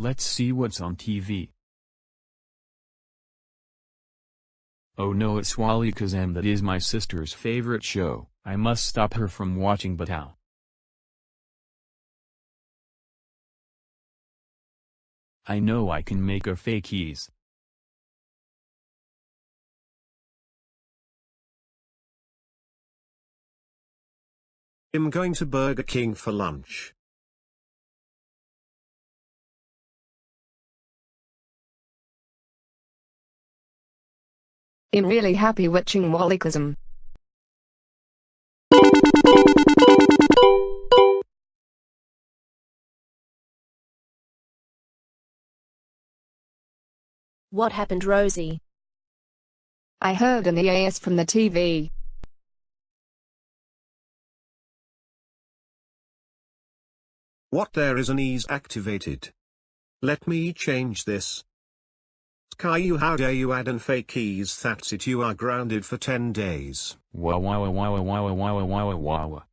Let's see what's on TV. Oh no, it's Wally Kazam. That is my sister's favorite show. I must stop her from watching, but how? I know I can make a fake EAS. I'm going to Burger King for lunch. I'm really happy watching Wallikism. What happened, Rosie? I heard an EAS from the TV. What, there is an EAS activated? Let me change this. Caillou, how dare you add an fake EAS? That's it, you are grounded for 10 days. Wow wow wow wow wow wow wow wow wow.